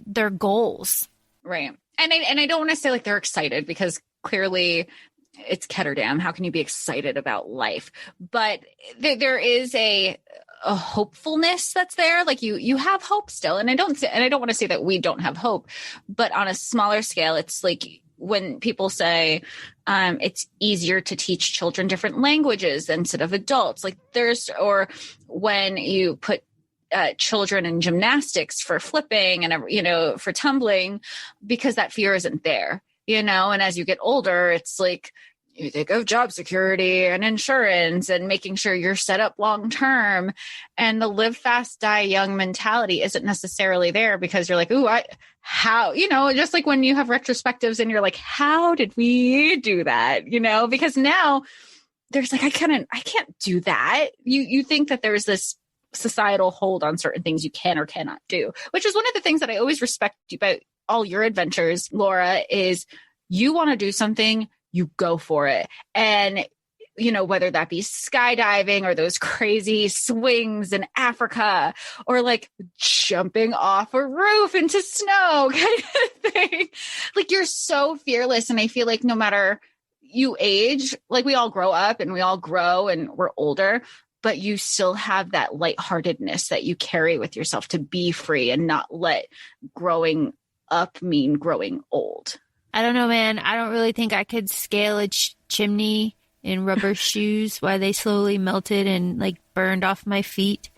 their goals. Right. And I don't want to say like they're excited because clearly it's Ketterdam. How can you be excited about life? But there is a hopefulness that's there. Like you have hope still. And I don't want to say that we don't have hope, but on a smaller scale, it's like when people say it's easier to teach children different languages instead of adults, like or when you put children in gymnastics for flipping and, for tumbling, because that fear isn't there, and as you get older, it's like, you think of job security and insurance and making sure you're set up long term, and the live fast, die young mentality isn't necessarily there because you're like, ooh, just like when you have retrospectives and you're like, how did we do that? Because now there's like, I can't do that. You think that there's this societal hold on certain things you can or cannot do, which is one of the things that I always respect about all your adventures, Laura, is you want to do something, you go for it. And, whether that be skydiving or those crazy swings in Africa or like jumping off a roof into snow kind of thing. Like you're so fearless. And I feel like no matter you age, like we all grow up and we all grow and we're older, but you still have that lightheartedness that you carry with yourself to be free and not let growing up mean growing old. I don't know, man. I don't really think I could scale a chimney in rubber shoes while they slowly melted and like burned off my feet.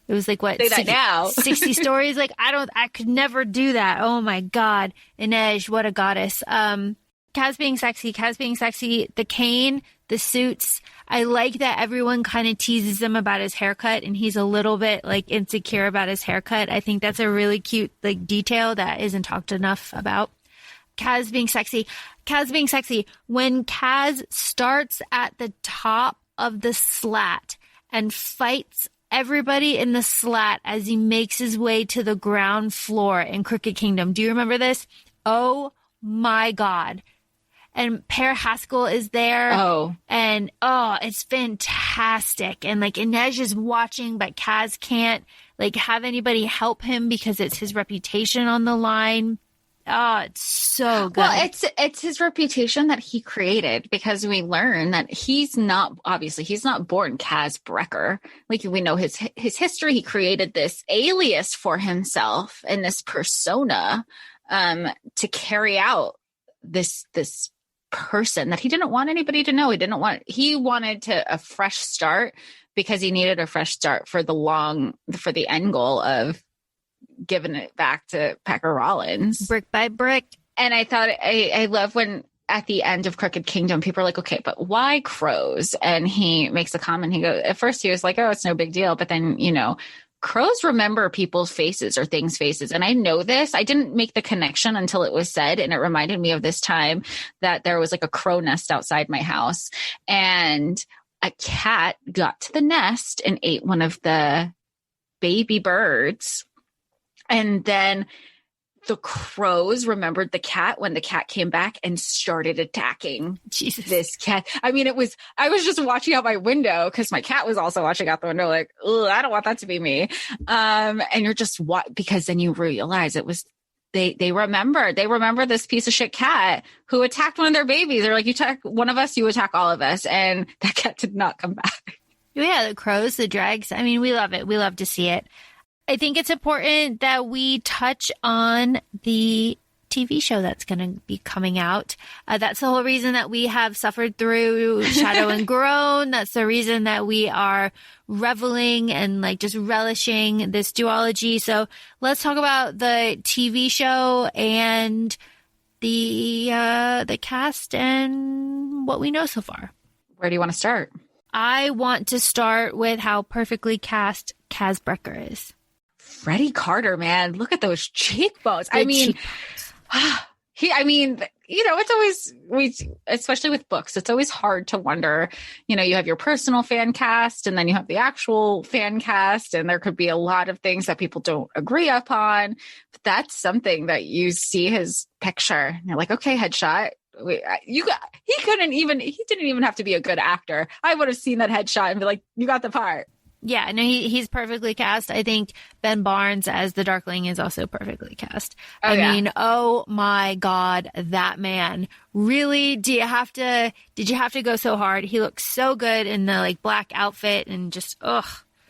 It was like, what, 60 stories? Like, I could never do that. Oh my God. Inej, what a goddess. Kaz being sexy, the cane, the suits. I like that everyone kind of teases him about his haircut and he's a little bit like insecure about his haircut. I think that's a really cute like detail that isn't talked enough about. Kaz being sexy. When Kaz starts at the top of the slat and fights everybody in the slat as he makes his way to the ground floor in Crooked Kingdom. Do you remember this? Oh my God. And Per Haskell is there. Oh. And it's fantastic. And like Inej is watching, but Kaz can't like have anybody help him because it's his reputation on the line. Oh, it's so good. Well, it's his reputation that he created, because we learn that he's not born Kaz Brecker. Like, we know his history. He created this alias for himself and this persona to carry out this person that he didn't want anybody to know. He wanted a fresh start, because he needed a fresh start for the end goal of giving it back to Pecker Rollins, brick by brick. And I thought I love when at the end of Crooked Kingdom, people are like, okay, but why crows? And he makes a comment. At first he was like, oh, it's no big deal. But then, crows remember people's faces or things' faces. And I know this. I didn't make the connection until it was said. And it reminded me of this time that there was like a crow nest outside my house, and a cat got to the nest and ate one of the baby birds. And then the crows remembered the cat when the cat came back and started attacking this cat. I mean, I was just watching out my window because my cat was also watching out the window like, oh, I don't want that to be me. And you're just because then you realize it was, they remember this piece of shit cat who attacked one of their babies. They're like, you attack one of us, you attack all of us. And that cat did not come back. Yeah, the crows, the dregs. I mean, we love it. We love to see it. I think it's important that we touch on the TV show that's going to be coming out. That's the whole reason that we have suffered through Shadow and Groan. That's the reason that we are reveling and like just relishing this duology. So let's talk about the TV show and the cast and what we know so far. Where do you want to start? I want to start with how perfectly cast Kaz Brecker is. Freddie Carter, man, look at those cheekbones. It's always, especially with books, it's always hard to wonder, you have your personal fan cast and then you have the actual fan cast, and there could be a lot of things that people don't agree upon. But that's something that you see his picture and you're like, okay, headshot. He didn't even have to be a good actor. I would have seen that headshot and be like, you got the part. Yeah, no, he's perfectly cast. I think Ben Barnes as the Darkling is also perfectly cast. I mean, oh my God, that man. Really? Did you have to go so hard? He looks so good in the like black outfit and just, ugh.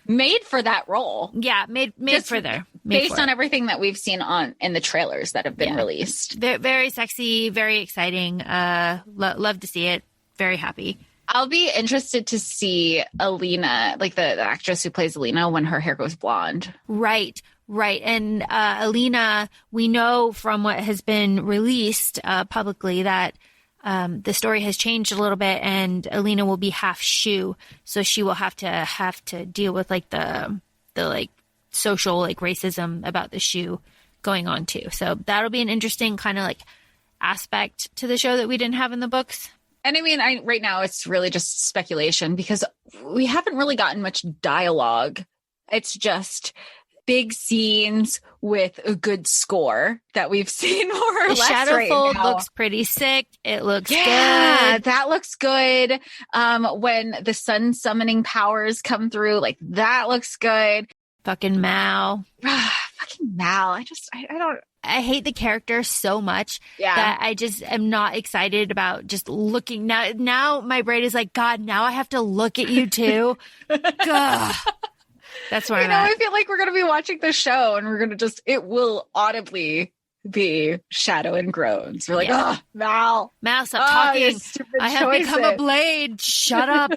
Made for that role. Yeah, made for there. Based on everything that we've seen in the trailers that have been released. Very sexy, very exciting. Love to see it. Very happy. I'll be interested to see Alina, like the actress who plays Alina, when her hair goes blonde. Right. And Alina, we know from what has been released publicly that the story has changed a little bit, and Alina will be half Shu, so she will have to deal with like the like social like racism about the Shu going on too. So that'll be an interesting kind of like aspect to the show that we didn't have in the books. And I mean, right now it's really just speculation because we haven't really gotten much dialogue. It's just big scenes with a good score that we've seen more or less. The Shadowfold right looks pretty sick. It looks good. That looks good. When the sun summoning powers come through, like that looks good. Fucking Mal. Fucking Mal. I don't. I hate the character so much that I just am not excited about just looking. Now my brain is like, God, now I have to look at you too. Gah. That's where I'm at. I feel like we're going to be watching the show and we're going to it will audibly be Shadow and Groans. We're like, Mal, stop talking. I have become a blade. Shut up.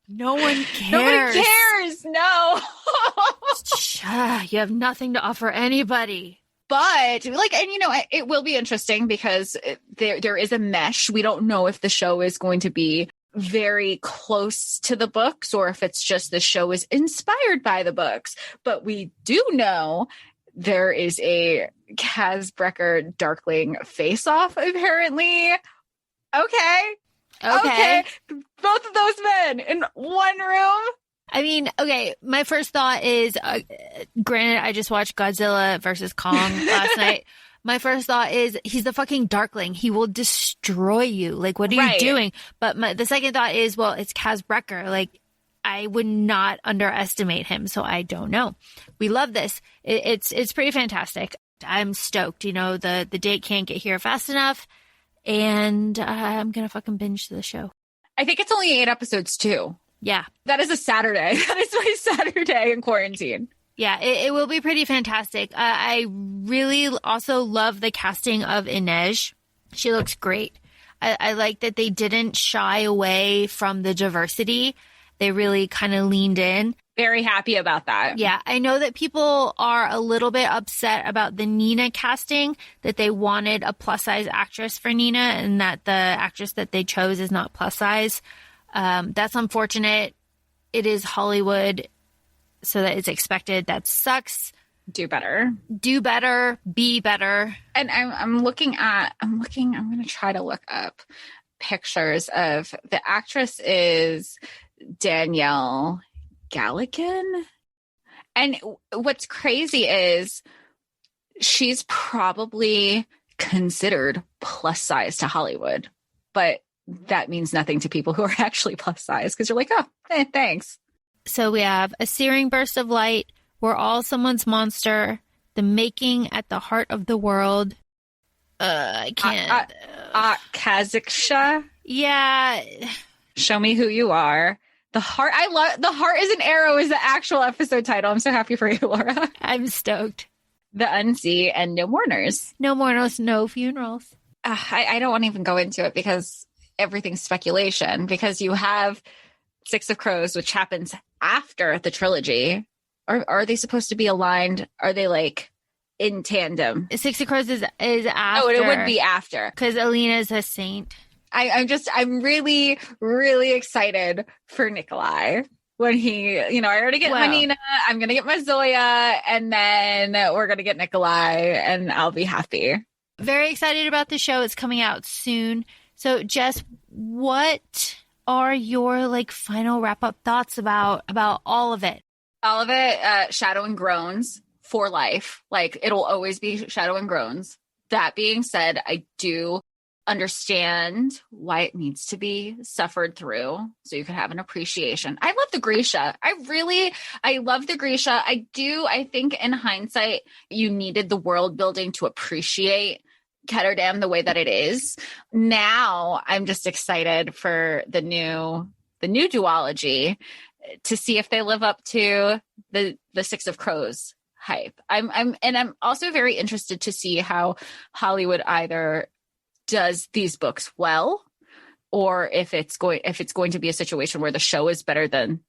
No one cares. Nobody cares. No. You have nothing to offer anybody. But it will be interesting because there is a mesh. We don't know if the show is going to be very close to the books or if it's just the show is inspired by the books. But we do know there is a Kaz Brecker Darkling face-off, apparently. Okay. Both of those men in one room. I mean, okay, my first thought is, granted, I just watched Godzilla versus Kong last night. My first thought is, he's the fucking Darkling. He will destroy you. Like, what are you doing? But the second thought is, well, it's Kaz Brecker. Like, I would not underestimate him. So I don't know. We love this. It's pretty fantastic. I'm stoked. You know, the date can't get here fast enough. And I'm going to fucking binge the show. I think it's only 8 episodes too. Yeah. That is a Saturday. That is my Saturday in quarantine. Yeah, it will be pretty fantastic. I really also love the casting of Inej. She looks great. I like that they didn't shy away from the diversity. They really kind of leaned in. Very happy about that. Yeah, I know that people are a little bit upset about the Nina casting, that they wanted a plus-size actress for Nina and that the actress that they chose is not plus-size. That's unfortunate. It is Hollywood, so that it's expected. That sucks. Do better. Do better. Be better. And I'm going to try to look up pictures of the actress is Danielle Galligan. And what's crazy is she's probably considered plus size to Hollywood, but that means nothing to people who are actually plus size because you're like, oh, thanks. So we have A Searing Burst of Light, We're All Someone's Monster, The Making at the Heart of the World. I can't. Kazakhsha. Yeah. Show Me Who You Are. The Heart. I love The Heart is an Arrow is the actual episode title. I'm so happy for you, Laura. I'm stoked. The Unseen and No Mourners. No mourners, no funerals. I don't want to even go into it because everything's speculation because you have Six of Crows, which happens after the trilogy. Are they supposed to be aligned? Are they like in tandem? Six of Crows is after. Oh, it would be after. Because Alina's a saint. I'm really, really excited for Nikolai when he, I already get my Nina, I'm going to get my Zoya, and then we're going to get Nikolai, and I'll be happy. Very excited about the show. It's coming out soon. So, Jess, what are your final wrap-up thoughts about all of it? All of it, Shadow and Groans for life. It'll always be Shadow and Groans. That being said, I do understand why it needs to be suffered through so you can have an appreciation. I love the Grisha. I love the Grisha. I think in hindsight, you needed the world building to appreciate Ketterdam the way that it is. Now I'm just excited for the new duology to see if they live up to the Six of Crows hype. I'm also very interested to see how Hollywood either does these books well, or if it's going to be a situation where the show is better than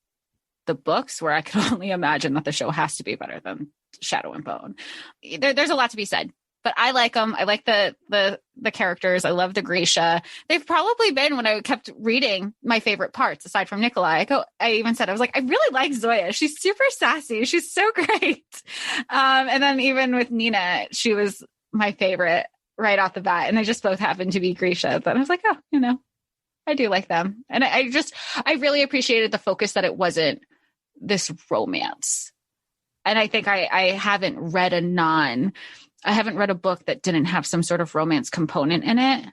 the books, where I can only imagine that the show has to be better than Shadow and Bone. There's a lot to be said, but I like them. I like the characters. I love the Grisha. They've probably been, when I kept reading, my favorite parts aside from Nikolai. I even said, I was like, I really like Zoya. She's super sassy. She's so great. And then even with Nina, she was my favorite right off the bat. And they just both happened to be Grisha. But I was like, oh, I do like them. And I really appreciated the focus that it wasn't this romance. And I think I haven't read a book that didn't have some sort of romance component in it.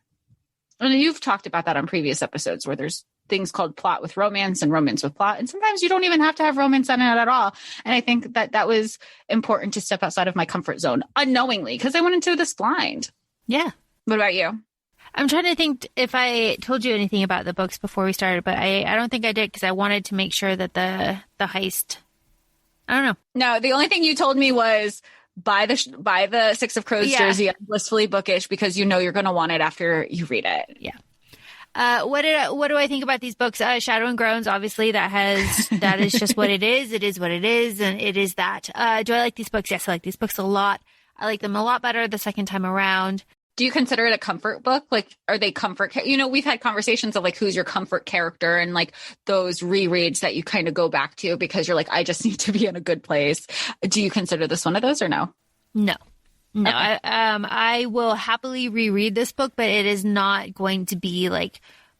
And you've talked about that on previous episodes where there's things called plot with romance and romance with plot. And sometimes you don't even have to have romance in it at all. And I think that was important to step outside of my comfort zone unknowingly because I went into this blind. Yeah. What about you? I'm trying to think if I told you anything about the books before we started, but I don't think I did because I wanted to make sure that the heist, I don't know. No, the only thing you told me was buy the Six of Crows jersey at Blissfully Bookish because you're going to want it after you read it. Yeah. What do I think about these books? Shadow and Groans, obviously that is just what it is. It is what it is. And it is that. Do I like these books? Yes, I like these books a lot. I like them a lot better the second time around. Do you consider it a comfort book? Are they comfort? We've had conversations of who's your comfort character and those rereads that you kind of go back to because you're I just need to be in a good place. Do you consider this one of those or no? No. Okay. I will happily reread this book, but it is not going to be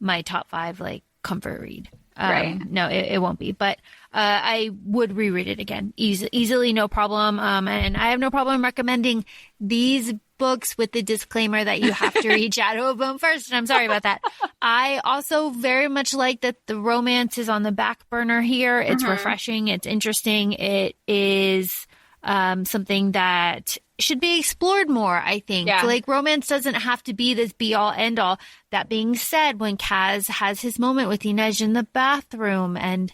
my top 5 comfort read. Right. No, it won't be, but I would reread it again easily, no problem. And I have no problem recommending these books with the disclaimer that you have to read Shadow of Bone first. And I'm sorry about that. I also very much like that the romance is on the back burner here. It's refreshing. It's interesting. It is something that should be explored more, I think. Yeah. Like, romance doesn't have to be this be all end all. That being said, when Kaz has his moment with Inej in the bathroom and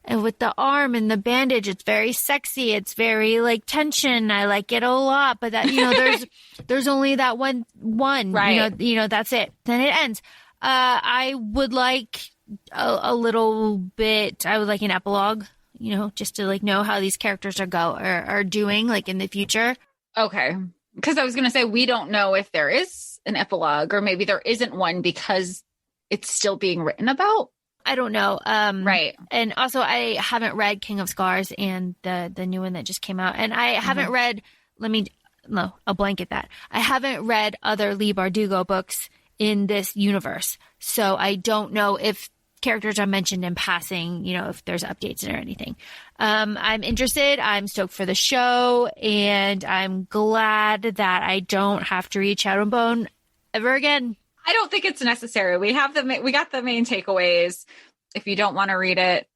with the arm and the bandage, it's very sexy. It's very like tension. I like it a lot. But that, there's only that one, right. That's it. Then it ends. I would like a little bit, I would like an epilogue, just to like know how these characters are doing like in the future. Okay. Because I was going to say, we don't know if there is an epilogue, or maybe there isn't one because it's still being written about. I don't know. Right. And also, I haven't read King of Scars and the new one that just came out. And I haven't read, I'll blanket that. I haven't read other Leigh Bardugo books in this universe. So I don't know if characters are mentioned in passing, if there's updates or anything. I'm interested. I'm stoked for the show. And I'm glad that I don't have to read Shadow and Bone ever again. I don't think it's necessary. We got the main takeaways. If you don't want to read it,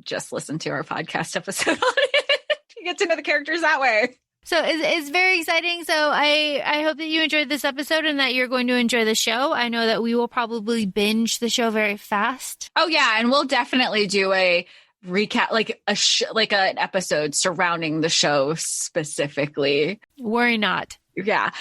just listen to our podcast episode on it. You get to know the characters that way. So it's very exciting. So I hope that you enjoyed this episode and that you're going to enjoy the show. I know that we will probably binge the show very fast. Oh yeah, and we'll definitely do a recap, like an episode surrounding the show specifically. Worry not. Yeah.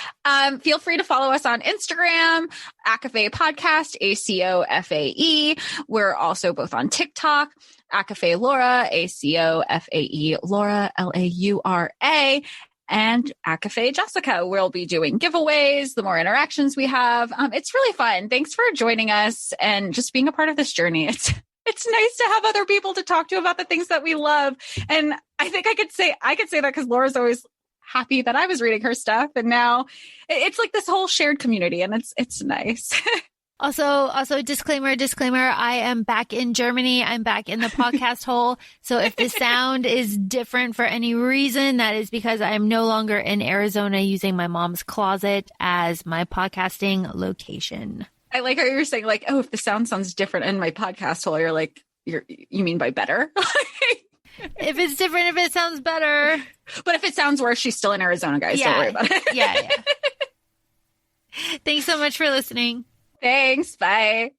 Feel free to follow us on Instagram, ACOFAE Podcast, ACOFAE. We're also both on TikTok, ACOFAE Laura, ACOFAE Laura, LAURA, and ACOFAE Jessica. We'll be doing giveaways, the more interactions we have. It's really fun. Thanks for joining us and just being a part of this journey. It's nice to have other people to talk to about the things that we love. And I think I could say that because Laura's always happy that I was reading her stuff, and now it's like this whole shared community, and it's nice. Also disclaimer, I am back in Germany. I'm back in the podcast hole. So if the sound is different for any reason, that is because I am no longer in Arizona using my mom's closet as my podcasting location. I like how you're saying like, oh, if the sound sounds different in my podcast hole, you're like, you mean by better? If it's different, if it sounds better. But if it sounds worse, she's still in Arizona, guys. Yeah. Don't worry about it. Yeah. Thanks so much for listening. Thanks. Bye.